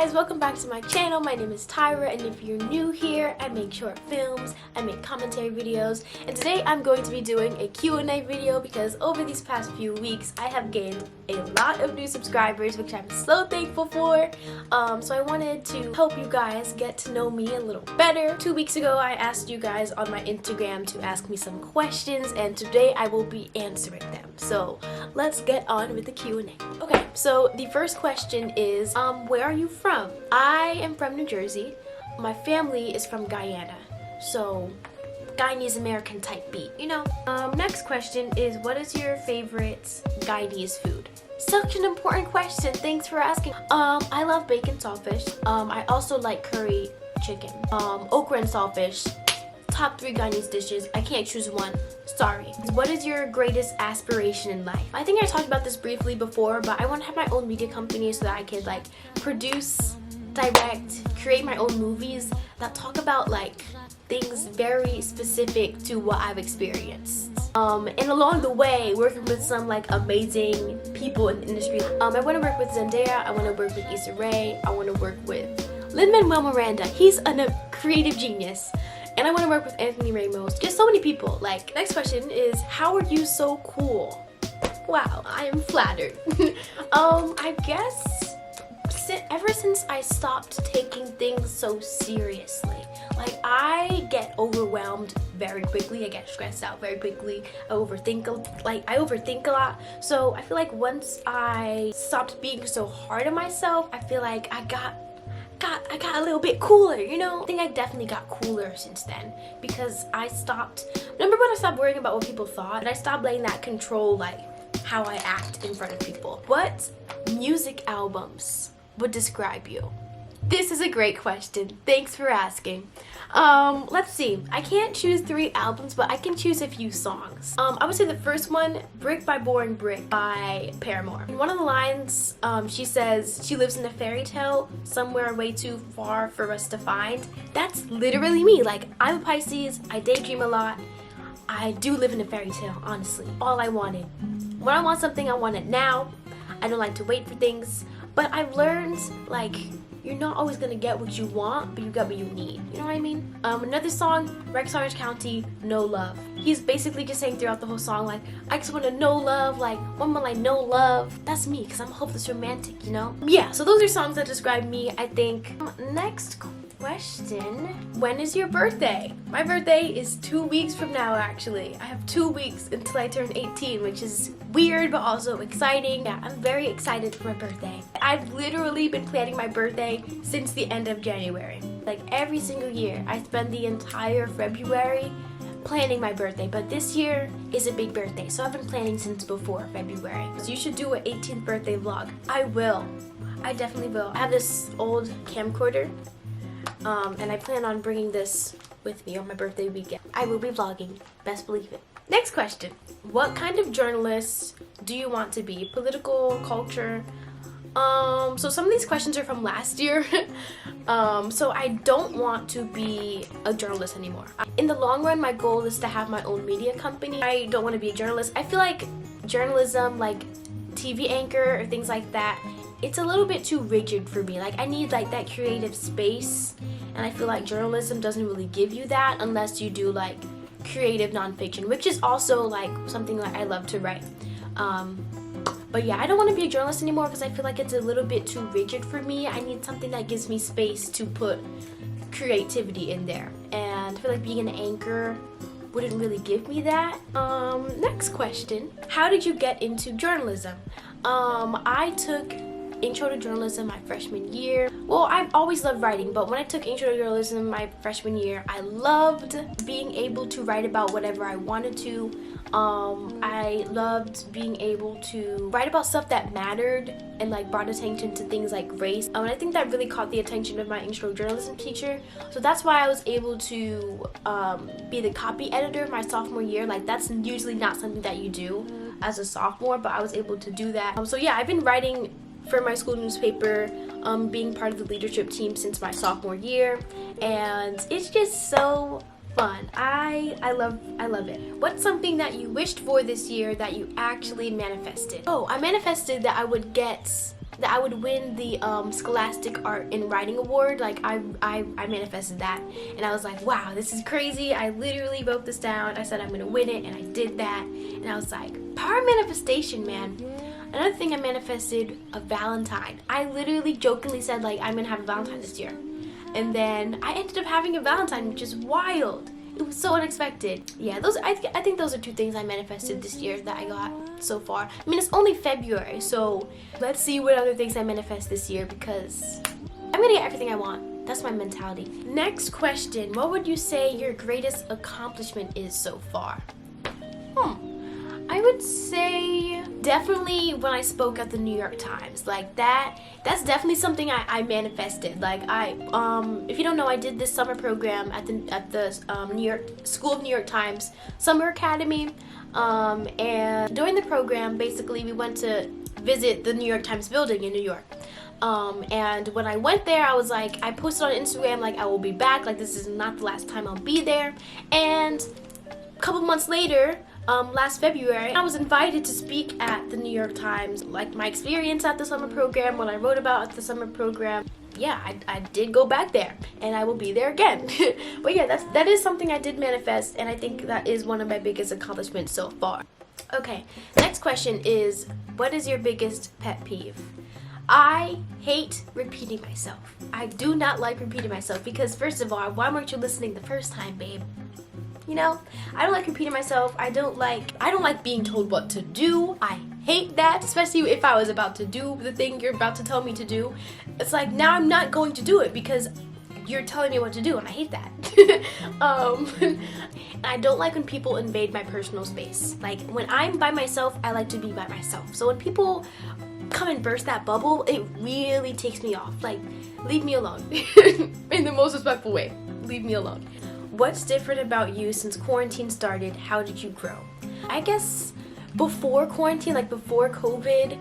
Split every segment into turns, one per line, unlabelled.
guys, welcome back to my channel. My name is Tyra, and if you're new here, I make short films, I make commentary videos, and today I'm going to be doing a Q&A video because over these past few weeks I have gained a lot of new subscribers, which I'm so thankful for. So I wanted to help you guys get to know me a little better. 2 weeks ago I asked you guys on my Instagram to ask me some questions, and today I will be answering them. So let's get on with the Q&A. Okay, so the first question is, where are you from? I am from New Jersey. My family is from Guyana, so Guyanese American type beat, you know. Next question is, what is your favorite Guyanese food? Such an important question, thanks for asking. I love bacon saltfish. I also like curry chicken. Okra and saltfish, top 3 Guyanese dishes. I can't choose one, sorry. What is your greatest aspiration in life? I think I talked about this briefly before, but I want to have my own media company so that I could like produce, direct, create my own movies that talk about like things very specific to what I've experienced. And along the way, working with some like amazing people in the industry. I want to work with Zendaya, I want to work with Issa Rae, I want to work with Lin-Manuel Miranda. He's a creative genius. And I want to work with Anthony Ramos. Just so many people. Like, next question is, how are you so cool? Wow, I am flattered. I guess ever since I stopped taking things so seriously. Like, I get overwhelmed very quickly. I get stressed out very quickly. I overthink a lot. So I feel like once I stopped being so hard on myself, I feel like I got a little bit cooler, you know? I think I definitely got cooler since then because remember when I stopped worrying about what people thought, and I stopped letting that control like how I act in front of people. What music albums would describe you? This is a great question. Thanks for asking. Let's see. I can't choose 3 albums, but I can choose a few songs. I would say the first one, Brick by Boring Brick by Paramore. In one of the lines, she says, she lives in a fairy tale somewhere way too far for us to find. That's literally me. Like, I'm a Pisces, I daydream a lot. I do live in a fairy tale, honestly. All I wanted. When I want something, I want it now. I don't like to wait for things. But I've learned, like, you're not always gonna get what you want, but you get what you need. You know what I mean? Another song, Rex Orange County, No Love. He's basically just saying throughout the whole song, like, I just wanna know love, like, one more like no love. That's me, because I'm a hopeless romantic, you know? Yeah, so those are songs that describe me, I think. Next question, when is your birthday? My birthday is 2 weeks from now, actually. I have 2 weeks until I turn 18, which is weird, but also exciting. Yeah, I'm very excited for my birthday. I've literally been planning my birthday since the end of January. Like, every single year, I spend the entire February planning my birthday, but this year is a big birthday, so I've been planning since before February. So you should do an 18th birthday vlog. I will. I definitely will. I have this old camcorder, and I plan on bringing this with me on my birthday weekend. I will be vlogging, best believe it. Next question, what kind of journalist do you want to be? Political, culture? So some of these questions are from last year. So I don't want to be a journalist anymore. In the long run, my goal is to have my own media company. I don't want to be a journalist. I feel like journalism, like TV anchor or things like that, it's a little bit too rigid for me. Like, I need like that creative space, and I feel like journalism doesn't really give you that unless you do like creative nonfiction, which is also like something that I love to write. But yeah, I don't want to be a journalist anymore because I feel like it's a little bit too rigid for me. I need something that gives me space to put creativity in there, and I feel like being an anchor wouldn't really give me that. Next question, how did you get into journalism? I took Intro to Journalism my freshman year. Well, I've always loved writing, but when I took Intro to Journalism my freshman year, I loved being able to write about whatever I wanted to. I loved being able to write about stuff that mattered and like brought attention to things like race. And I think that really caught the attention of my Intro to Journalism teacher. So that's why I was able to be the copy editor my sophomore year. Like, that's usually not something that you do as a sophomore, but I was able to do that. So yeah, I've been writing for my school newspaper, being part of the leadership team since my sophomore year, and it's just so fun. I love it. What's something that you wished for this year that you actually manifested? Oh, I manifested that I would get that I would win the Scholastic Art and Writing Award. Like I manifested that, and I was like, wow, this is crazy. I literally wrote this down. I said I'm gonna win it, and I did that. And I was like, power manifestation, man. Another thing I manifested, a Valentine. I literally jokingly said like I'm gonna have a Valentine this year, and then I ended up having a Valentine, which is wild. It was so unexpected. Yeah, I think those are two things I manifested this year that I got so far. I mean, it's only February, so let's see what other things I manifest this year, because I'm gonna get everything I want. That's my mentality. Next question, what would you say your greatest accomplishment is so far? I would say definitely when I spoke at the New York Times. Like that's definitely something I manifested. Like if you don't know, I did this summer program at the New York School of New York Times Summer Academy, and during the program, basically we went to visit the New York Times building in New York. And when I went there, I was like, I posted on Instagram like I will be back. Like this is not the last time I'll be there. And a couple months later, last February, I was invited to speak at the New York Times, like my experience at the summer program, what I wrote about at the summer program. Yeah, I did go back there, and I will be there again. But yeah, that is something I did manifest, and I think that is one of my biggest accomplishments so far. Okay, next question is, what is your biggest pet peeve? I hate repeating myself. I do not like repeating myself because, first of all, why weren't you listening the first time, babe? You know, I don't like repeating myself. I don't like being told what to do. I hate that, especially if I was about to do the thing you're about to tell me to do. It's like, now I'm not going to do it because you're telling me what to do, and I hate that. I don't like when people invade my personal space. Like, when I'm by myself, I like to be by myself. So when people come and burst that bubble, it really takes me off. Like, leave me alone. In the most respectful way. Leave me alone. What's different about you since quarantine started? How did you grow? I guess before quarantine, like before COVID,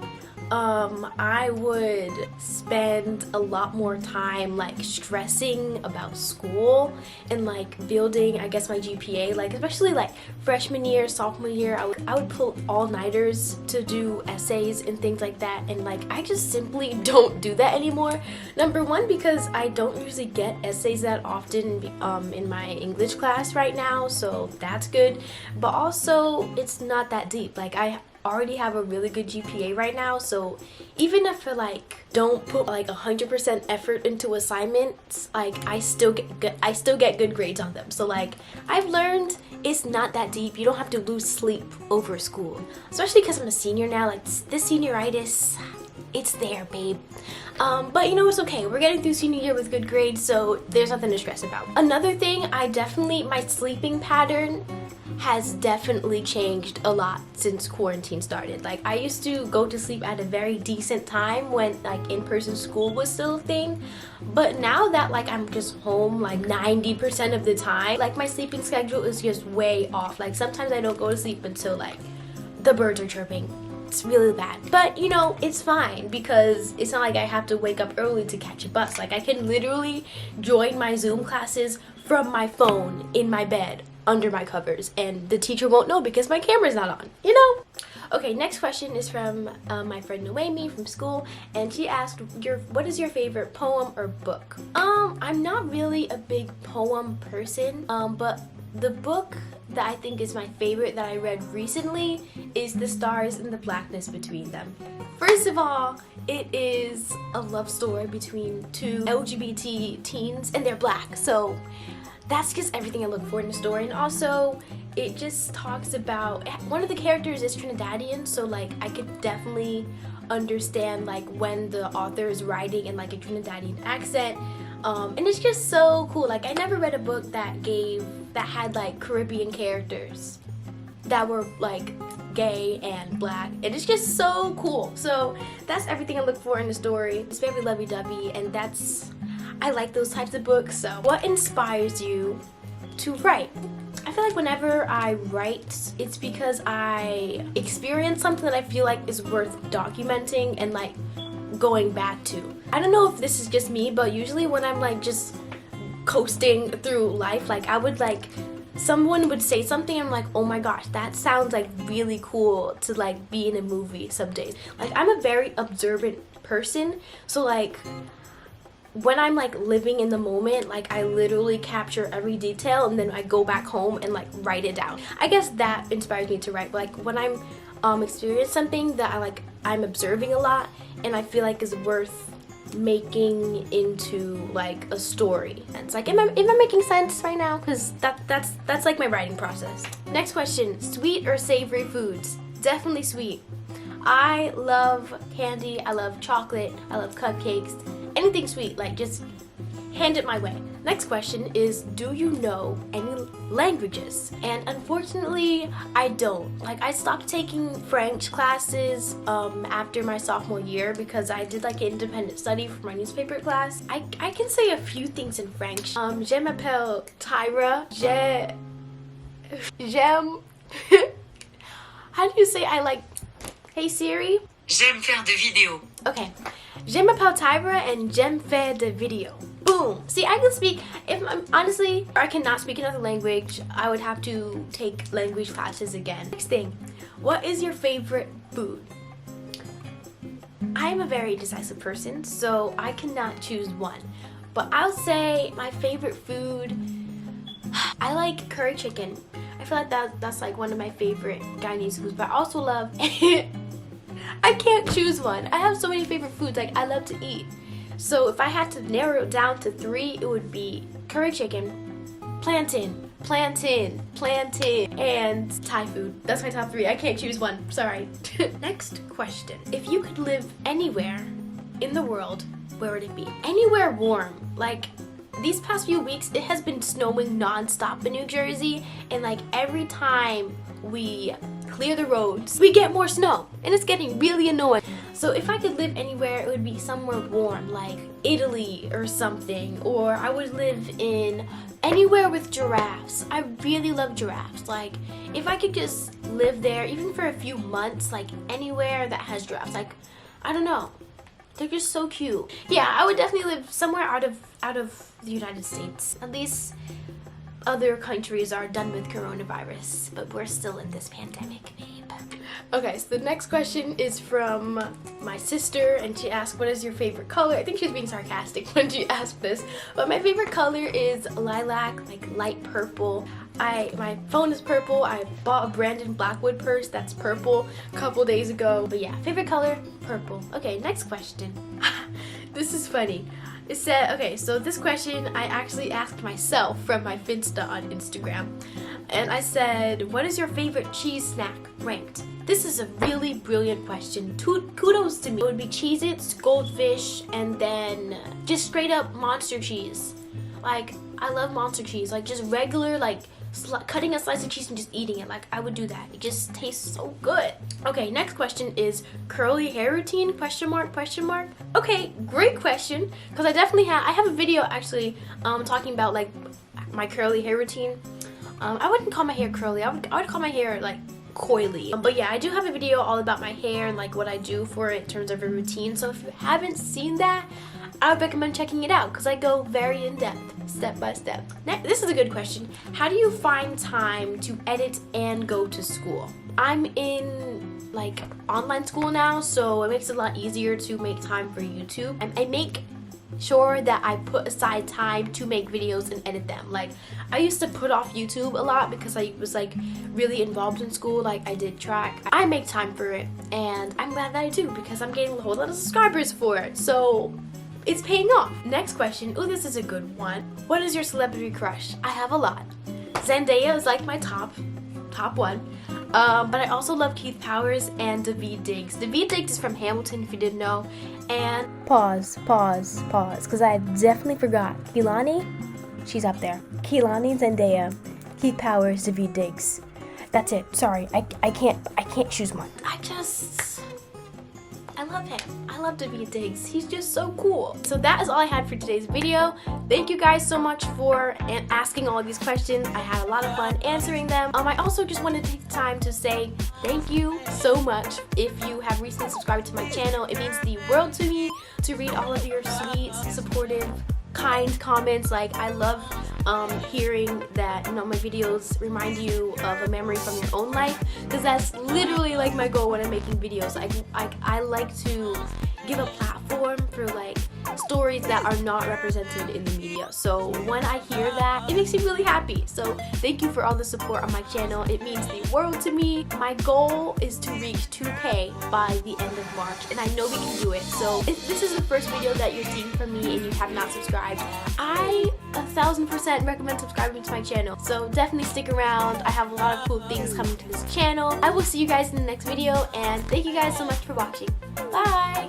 I would spend a lot more time like stressing about school and like building, I guess, my GPA. Like especially like freshman year, sophomore year, I would pull all-nighters to do essays and things like that, and like I just simply don't do that anymore. Number one, because I don't usually get essays that often in my English class right now, so that's good. But also, it's not that deep. Like I already have a really good GPA right now, so even if I like don't put like 100% effort into assignments, like I still get good grades on them. So like I've learned it's not that deep. You don't have to lose sleep over school, especially because I'm a senior now. Like this senioritis, it's there, babe. But you know, it's okay. We're getting through senior year with good grades, so there's nothing to stress about. Another thing, my sleeping pattern has definitely changed a lot since quarantine started. Like I used to go to sleep at a very decent time when like in-person school was still a thing, but now that like I'm just home like 90% of the time, like my sleeping schedule is just way off. Like sometimes I don't go to sleep until like the birds are chirping. It's really bad, but you know, it's fine because it's not like I have to wake up early to catch a bus. Like I can literally join my Zoom classes from my phone in my bed under my covers, and the teacher won't know because my camera's not on, you know? Okay, next question is from my friend Noemi from school, and she asked, what is your favorite poem or book? I'm not really a big poem person, but the book that I think is my favorite that I read recently is The Stars and the Blackness Between Them. First of all, it is a love story between two LGBT teens, and they're black, so that's just everything I look for in a story. And also, it just talks about, one of the characters is Trinidadian, so like I could definitely understand like when the author is writing in like a Trinidadian accent, and it's just so cool. Like I never read a book that had like Caribbean characters that were like gay and black, and it's just so cool. So that's everything I look for in a story. It's very lovey-dovey, and I like those types of books. So what inspires you to write? I feel like whenever I write, it's because I experience something that I feel like is worth documenting and like going back to. I don't know if this is just me, but usually when I'm like just coasting through life, like I would like someone would say something, I'm like, oh my gosh, that sounds like really cool to like be in a movie some days. Like, I'm a very observant person, so like when I'm like living in the moment, like I literally capture every detail and then I go back home and like write it down. I guess that inspires me to write. But like when I'm experiencing something that I'm observing a lot and I feel like is worth making into like a story. And it's like, am I making sense right now? Because that's like my writing process. Next question, sweet or savory foods? Definitely sweet. I love candy, I love chocolate, I love cupcakes, anything sweet, like just hand it my way. Next question is, do you know any languages? And unfortunately, I don't. Like, I stopped taking French classes after my sophomore year because I did like an independent study for my newspaper class. I can say a few things in French. Je m'appelle Tyra. J'aime. How do you say I like? Hey Siri.
J'aime faire des vidéos.
Okay. Je m'appelle Tyra and j'aime faire des vidéos. Boom. See, I can speak, if I'm honestly, I cannot speak another language, I would have to take language classes again. Next thing, what is your favorite food? I am a very decisive person, so I cannot choose one. But I'll say my favorite food, I like curry chicken. I feel like that's like one of my favorite Guyanese foods, but I also love I can't choose one. I have so many favorite foods like I love to eat. So if I had to narrow it down to 3, it would be curry chicken, plantain, and Thai food. That's my top 3. I can't choose one. Sorry. Next question. If you could live anywhere in the world, where would it be? Anywhere warm. Like, these past few weeks, it has been snowing non-stop in New Jersey, and like every time we clear the roads, we get more snow, and it's getting really annoying. So if I could live anywhere, it would be somewhere warm, like Italy or something, or I would live in anywhere with giraffes. I really love giraffes. Like, if I could just live there, even for a few months, like anywhere that has giraffes, like, I don't know. They're just so cute. Yeah, I would definitely live somewhere out of the United States. At least other countries are done with coronavirus, but we're still in this pandemic, babe. Okay, so the next question is from my sister, and she asked, what is your favorite color? I think she was being sarcastic when she asked this, but my favorite color is lilac, like light purple. My phone is purple. I bought a Brandon Blackwood purse that's purple a couple days ago. But yeah, favorite color, purple. Okay, next question. This is funny. It said, okay, so this question I actually asked myself from my Finsta on Instagram. And I said, what is your favorite cheese snack ranked? This is a really brilliant question. Kudos to me. It would be Cheez-Its, Goldfish, and then just straight up monster cheese. Like, I love monster cheese. Like, just regular, like, cutting a slice of cheese and just eating it. Like, I would do that. It just tastes so good. Okay, next question is curly hair routine, question mark. Okay, great question, because I definitely have a video actually talking about like my curly hair routine. I wouldn't call my hair curly. I would call my hair like coily. But yeah, I do have a video all about my hair and like what I do for it in terms of a routine. So if you haven't seen that, I would recommend checking it out because I go very in depth, step by step. Next, this is a good question. How do you find time to edit and go to school? I'm in like online school now, so it makes it a lot easier to make time for YouTube. And I make sure that I put aside time to make videos and edit them. Like, I used to put off YouTube a lot because I was like really involved in school, like I did track. I make time for it, and I'm glad that I do because I'm getting a whole lot of subscribers for it, so it's paying off. Next question. Oh, this is a good one. What is your celebrity crush? I have a lot. Zendaya is like my top one. But I also love Keith Powers and Daveed Diggs. Daveed Diggs is from Hamilton, if you didn't know. And pause, because I definitely forgot. Kehlani, she's up there. Kehlani, Zendaya, Keith Powers, Daveed Diggs. That's it. Sorry, I can't choose one. I love him. I love Daveed Diggs. He's just so cool. So that is all I had for today's video. Thank you guys so much for asking all of these questions. I had a lot of fun answering them. I also just want to take the time to say thank you so much. If you have recently subscribed to my channel, it means the world to me to read all of your sweet, supportive, kind comments. Like, I love hearing that, you know, my videos remind you of a memory from your own life, because that's literally like my goal when I'm making videos. I like to give a platform for like stories that are not represented in the media. So when I hear that, it makes me really happy. So thank you for all the support on my channel. It means the world to me. My goal is to reach 2K by the end of March, and I know we can do it. So if this is the first video that you're seeing from me and you have not subscribed, I 1000% recommend subscribing to my channel. So definitely stick around. I have a lot of cool things coming to this channel. I will see you guys in the next video, and thank you guys so much for watching. Bye!